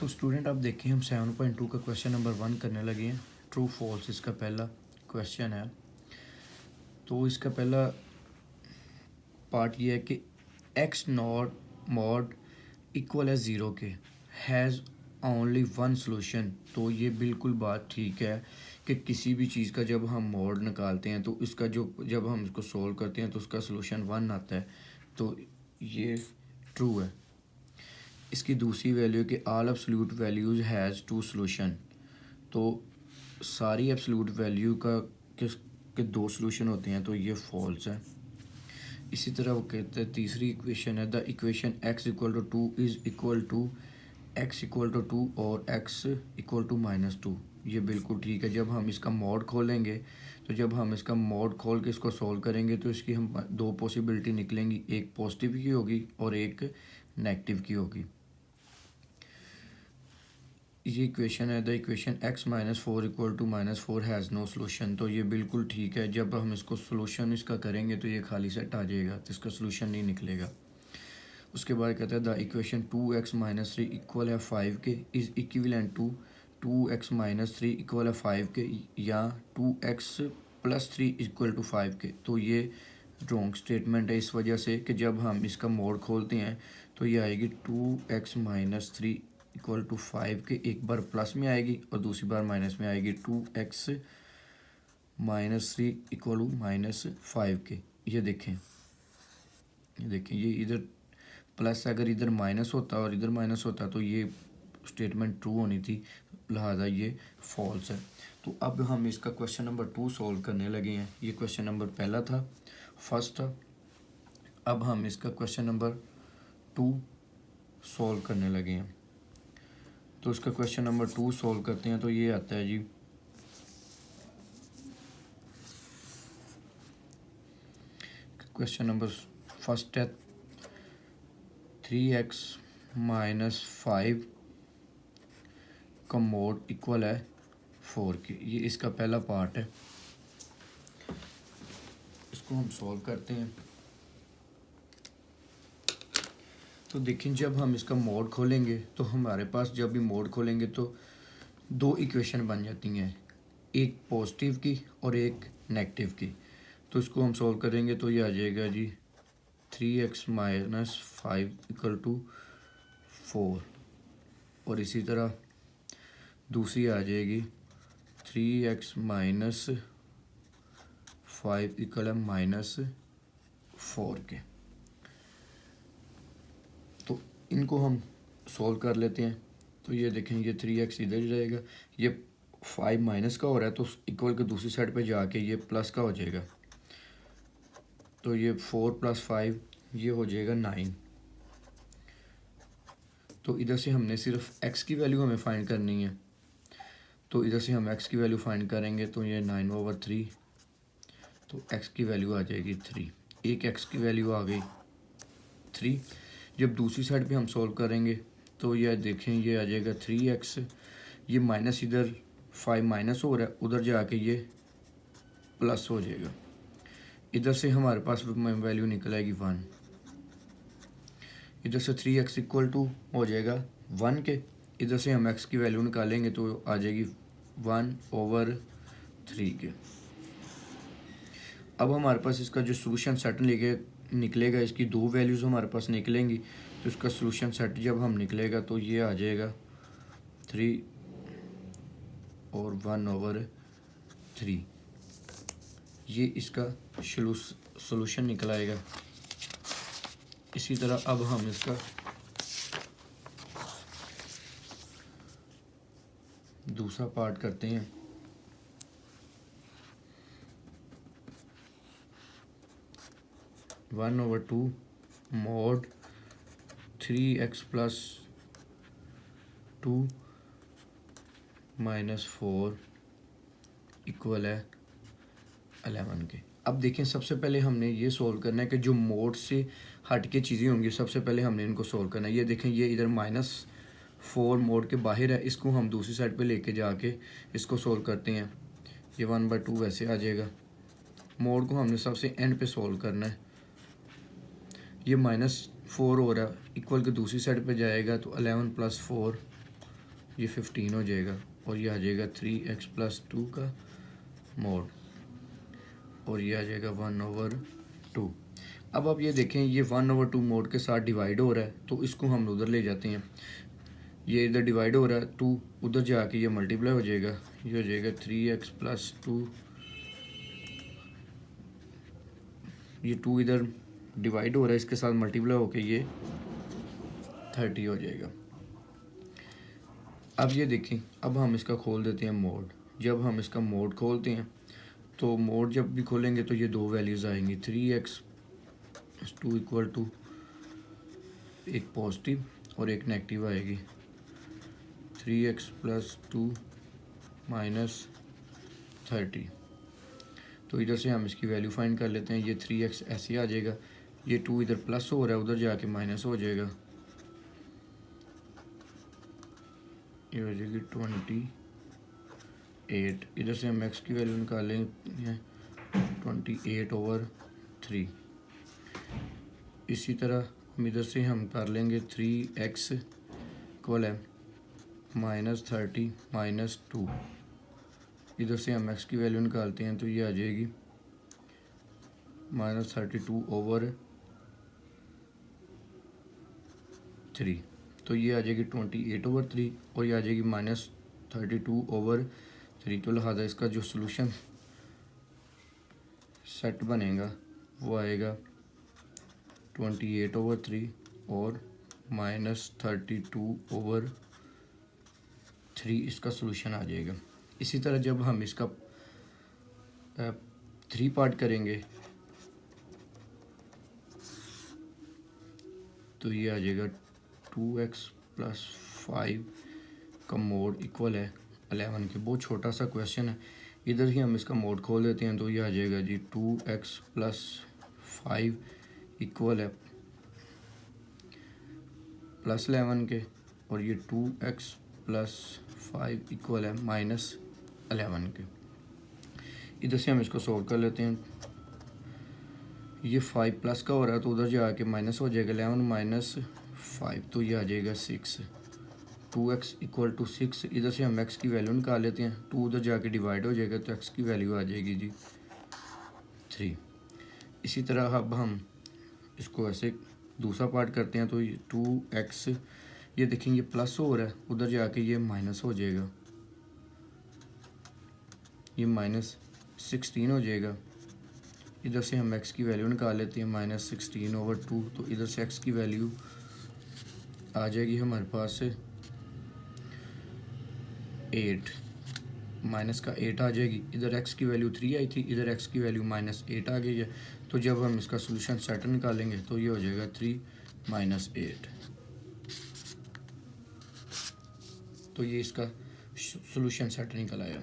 तो स्टूडेंट आप देखें हम 7.2 का क्वेश्चन नंबर 1 करने लगे हैं। ट्रू फॉल्स इसका पहला क्वेश्चन है। तो इसका पहला पार्ट ये है कि एक्स नॉट मॉड इक्वल है ज़ीरो के हैज़ ओनली वन सोल्यूशन। तो ये बिल्कुल बात ठीक है कि किसी भी चीज़ का जब हम मॉड निकालते हैं तो इसका जब हम इसको सोल्व करते हैं तो उसका सोल्यूशन वन आता है। तो ये ट्रू है। इसकी दूसरी वैल्यू कि all absolute values has two solution. तो सारी एब्सोल्यूट वैल्यू का के दो सोल्यूशन होते हैं, तो ये फॉल्स है। इसी तरह वो कहते हैं तीसरी इक्वेशन है the equation x equal to 2 is equal to x equal to 2 और x इक्वल टू -2। ये बिल्कुल ठीक है। जब हम इसका मॉड खोलेंगे तो जब हम इसका मॉड खोल के इसको सॉल्व करेंगे तो इसकी हम दो पॉसिबिलिटी निकलेंगी, एक पॉजिटिव की होगी और एक नेगेटिव की होगी। ये इक्वेशन है the equation x-4 equal to -4 has no solution. तो ये बिल्कुल ठीक है। जब हम इसको सोल्यूशन इसका करेंगे तो ये खाली सेट आ जाएगा, तो इसका सोल्यूशन नहीं निकलेगा। उसके बाद कहता है द इक्वेशन 2x-3 इक्वल है 5 के is equivalent to 2x-3 equal है 5 के या 2x+3 इक्वल टू 5 के। तो ये रॉन्ग स्टेटमेंट है इस वजह से कि जब हम इसका मोड खोलते हैं तो ये आएगी 2x-3 इक्वल टू 5 के, एक बार प्लस में आएगी और दूसरी बार माइनस में आएगी 2x-3 इक्वल टू -5 के। ये देखें ये इधर प्लस, अगर इधर माइनस होता और इधर माइनस होता तो ये स्टेटमेंट ट्रू होनी थी, लिहाजा ये फॉल्स है। तो अब हम इसका क्वेश्चन नंबर 2 सॉल्व करने लगे हैं। ये क्वेश्चन नंबर पहला था, फर्स्ट था। अब हम इसका क्वेश्चन नंबर 2 सॉल्व करने लगे हैं। तो इसका क्वेश्चन नंबर 2 सॉल्व करते हैं तो ये आता है जी क्वेश्चन नंबर फर्स्ट है 3x-5 का मोड इक्वल है 4 के। ये इसका पहला पार्ट है, इसको हम सॉल्व करते हैं। तो देखें जब हम इसका मोड खोलेंगे तो हमारे पास जब भी मोड खोलेंगे तो दो इक्वेशन बन जाती हैं, एक पॉजिटिव की और एक नेगेटिव की। तो इसको हम सॉल्व करेंगे तो ये आ जाएगा जी 3x-5 इक्वल टू 4 और इसी तरह दूसरी आ जाएगी 3x-5 इक्वल है -4 के। तो इनको हम सॉल्व कर लेते हैं। तो ये देखें ये 3x इधर ही रहेगा, ये 5 माइनस का हो रहा है तो इक्वल के दूसरी साइड पे जाके ये प्लस का हो जाएगा। तो ये 4 + 5 ये हो जाएगा 9। तो इधर से हमने सिर्फ x की वैल्यू हमें फाइंड करनी है, तो इधर से हम x की वैल्यू फाइंड करेंगे तो ये 9/3। तो x की वैल्यू आ जाएगी 3, एक x की वैल्यू आ गई 3। जब दूसरी साइड पे हम सॉल्व करेंगे तो ये देखें ये आ जाएगा 3x, ये माइनस इधर 5 माइनस हो रहा है, उधर जाके ये प्लस हो जाएगा। इधर से हमारे पास वैल्यू निकल आएगी 1। इधर से 3x इक्वल टू हो जाएगा 1 के, इधर से हम x की वैल्यू निकालेंगे तो आ जाएगी 1/3 के। अब हमारे पास इसका जो सोल्यूशन सेट निकलेगा, इसकी दो वैल्यूज़ हमारे पास निकलेंगी। तो इसका सोल्यूशन सेट जब हम निकलेगा तो ये आ जाएगा 3 और 1/3। ये इसका सोल्यूशन निकल आएगा। इसी तरह अब हम इसका दूसरा पार्ट करते हैं। 1/2 mod 3x + 2 - 4 इक्वल है 11 के। अब देखें सबसे पहले हमने ये सोल्व करना है कि जो मोड से हट के चीज़ें होंगी सबसे पहले हमने इनको सोल्व करना है। ये देखें ये इधर -4 मोड के बाहर है, इसको हम दूसरी साइड पे लेके जाके इसको सोल्व करते हैं। ये 1/2 वैसे आ जाएगा। मोड को हमने सबसे एंड पे सोल्व करना है। ये -4 हो रहा है, इक्वल के दूसरी साइड पे जाएगा तो 11 + 4 ये 15 हो जाएगा और ये आ जाएगा 3x+2 का मोड और ये आ जाएगा 1/2। अब आप ये देखें ये 1/2 मोड के साथ डिवाइड हो रहा है, तो इसको हम उधर ले जाते हैं। ये इधर डिवाइड हो रहा है 2, उधर जाके ये मल्टीप्लाई हो जाएगा, ये हो जाएगा 3x+2। ये 2 इधर डिवाइड हो रहा है, इसके साथ मल्टीप्लाई होके ये 30 हो जाएगा। अब ये देखें, अब हम इसका खोल देते हैं मोड। जब हम इसका मोड खोलते हैं तो मोड जब भी खोलेंगे तो ये दो वैल्यूज़ आएंगी, 3x+2 इक्वल टू एक पॉजिटिव और एक नेगेटिव आएगी, 3x+2 माइनस 30। तो इधर से हम इसकी वैल्यू फाइंड कर लेते हैं। ये 3x ऐसे आ जाएगा, ये 2 इधर प्लस हो रहा है, उधर जाके माइनस हो जाएगा, ये हो जाएगी 28। इधर से हम x की वैल्यू निकालेंगे 28/3। इसी तरह हम इधर से हम कर लेंगे 3x इक्वल है -30 माइनस 2। इधर से हम x की वैल्यू निकालते हैं तो ये आ जाएगी -32/3। तो ये आ जाएगी 28/3 और ये आ जाएगी -32/3। तो लिहाजा इसका जो सलूशन सेट बनेगा वो आएगा 28/3 और -32/3 इसका सलूशन आ जाएगा। इसी तरह जब हम इसका 3 पार्ट करेंगे तो ये आ जाएगा 2x+5 का मोड इक्वल है 11 के। बहुत छोटा सा क्वेश्चन है, इधर ही हम इसका मोड खोल देते हैं तो ये आ जाएगा जी 2x+5 इक्वल है +11 के और ये 2x+5 इक्वल है -11 के। इधर से हम इसको सोल्व कर लेते हैं। ये 5 प्लस का हो रहा है तो उधर जाके माइनस हो जाएगा, 11 माइनस 5 तो ये आ जाएगा 6। 2x equal to 6। इधर से हम x की वैल्यू निकाल लेते हैं, 2 उधर जाके डिवाइड हो जाएगा तो x की वैल्यू आ जाएगी जी 3। इसी तरह अब हम इसको ऐसे दूसरा पार्ट करते हैं तो ये 2x, ये देखेंगे प्लस हो रहा है, उधर जाके ये माइनस हो जाएगा, ये -16 हो जाएगा। इधर से हम x की वैल्यू निकाल लेते हैं -16/2। तो इधर से x की वैल्यू आ जाएगी हमारे पास 8, माइनस का 8 आ जाएगी। इधर x की वैल्यू 3 आई थी, इधर x की वैल्यू -8 आ गई है। तो जब हम इसका सोल्यूशन सेट निकालेंगे तो ये हो जाएगा 3 - 8। तो ये इसका सोल्यूशन सेट निकल आया।